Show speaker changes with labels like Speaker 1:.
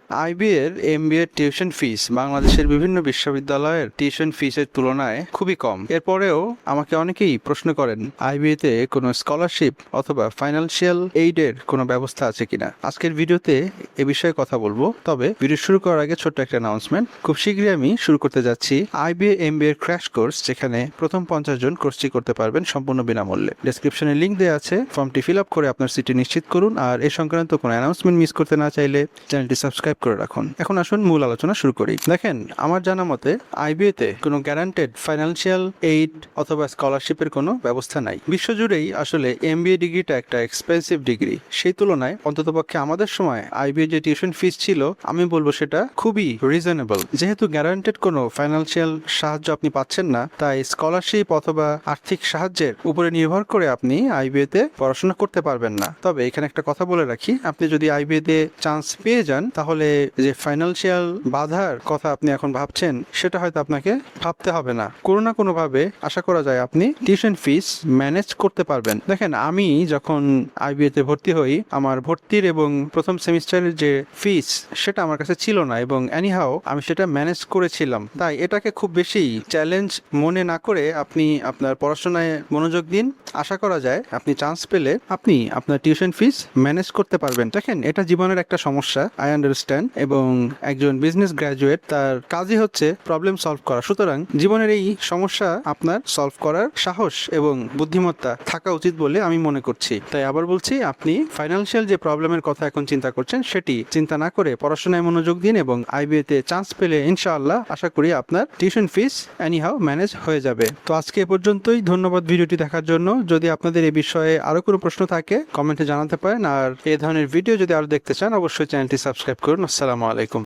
Speaker 1: IB এর MBA tuition fees বাংলাদেশের বিভিন্ন বিশ্ববিদ্যালয়ের টিউশন ফিসের তুলনায় খুবই কম। এরপরেও আমাকে অনেকেই প্রশ্ন করেন আইবিএতে কোনো স্কলারশিপ অথবা ফাইন্যান্সিয়াল এইডের কোনো ব্যবস্থা আছে কিনা। আজকের ভিডিওতে এ বিষয়ে কথা বলবো। তবে ভিডিও শুরু করার আগে ছোট্ট একটা অ্যানাউন্সমেন্ট। খুব শীঘ্রই আমি শুরু করতে যাচ্ছি আইবিএ এমবিএ এর ক্র্যাশ কোর্স, যেখানে প্রথম 50 জন কোর্সটি করতে পারবেন সম্পূর্ণ বিনামূল্যে। ডেসক্রিপশনে লিংক দেওয়া আছে, ফর্মটি ফিল আপ করে আপনার সিটি নিশ্চিত করুন। আর এ সংক্রান্ত কোনো অ্যানাউন্সমেন্ট মিস করতে না চাইলে চ্যানেলটি সাবস্ক্রাইব করে রাখুন। এখন আসুন মূল আলোচনা শুরু করি। দেখেন, আমার জানা মতে আইবিএতে কোনো গ্যারান্টেড ফাইন্যান্সিয়াল এইড অথবা স্কলারশিপের কোনো ব্যবস্থা নাই। বিশ্বজুড়েই আসলে এমবিএ ডিগ্রিটা একটা এক্সপেন্সিভ ডিগ্রি। সেই তুলনায় অন্ততপক্ষে আমাদের সময় আইবিএ যে টিউশন ফিস ছিল, আমি বলবো সেটা খুবই রিজনেবল। যেহেতু গ্যারান্টেড কোনো ফাইন্যান্সিয়াল সাহায্য আপনি পাচ্ছেন না, তাই স্কলারশিপ অথবা আর্থিক সাহায্যের উপরে নির্ভর করে আপনি আইবিএতে পড়াশোনা করতে পারবেন না। তবে এখানে একটা কথা বলে রাখি, আপনি যদি আইবিএতে চান্স পেয়ে যান, তাহলে যে ফাইন্যান্সিয়াল বাধার কথা আপনি এখন ভাবছেন, সেটা হয়তো আপনাকে ভাবতে হবে না। কোনো না কোনো ভাবে আশা করা যায় আপনি টিউশন ফিস ম্যানেজ করতে পারবেন। দেখেন, আমি যখন আইবিএতে ভর্তি হই, আমার ভর্তির এবং প্রথম সেমিস্টারের যে ফিস, সেটা আমার কাছে ছিল না, এবং এনিহাও আমি সেটা ম্যানেজ করেছিলাম। তাই এটাকে খুব বেশি চ্যালেঞ্জ মনে না করে আপনি আপনার পড়াশোনায় মনোযোগ দিন। আশা করা যায় আপনি চান্স পেলে আপনি আপনার টিউশন ফিস ম্যানেজ করতে পারবেন। দেখেন, এটা জীবনের একটা সমস্যা, আই আন্ডারস্ট্যান্ড, এবং একজন বিজনেস গ্র্যাজুয়েট, তার কাজই হচ্ছে প্রবলেম সলভ করা। সুতরাং জীবনের এই সমস্যা আপনার সলভ করার সাহস এবং বুদ্ধিমত্তা থাকা উচিত বলে আমি মনে করছি। তাই আবার বলছি, আপনি ফাইন্যান্সিয়াল যে প্রবলেমের কথা এখন চিন্তা করছেন, সেটি চিন্তা না করে পড়াশোনায় মনোযোগ দিন, এবং আইবিএতে চান্স পেলে ইনশাআল্লাহ আশা করি আপনার টিউশন ফিস এনিহাও ম্যানেজ হয়ে যাবে। তো আজকে এ পর্যন্তই। ধন্যবাদ ভিডিওটি দেখার জন্য। যদি আপনাদের এ বিষয়ে আরো কোনো প্রশ্ন থাকে, কমেন্টে জানাতে পারেন। আর এই ধরনের ভিডিও যদি আরো দেখতে চান, অবশ্যই চ্যানেলটি সাবস্ক্রাইব করুন। আসসালামু আলাইকুম।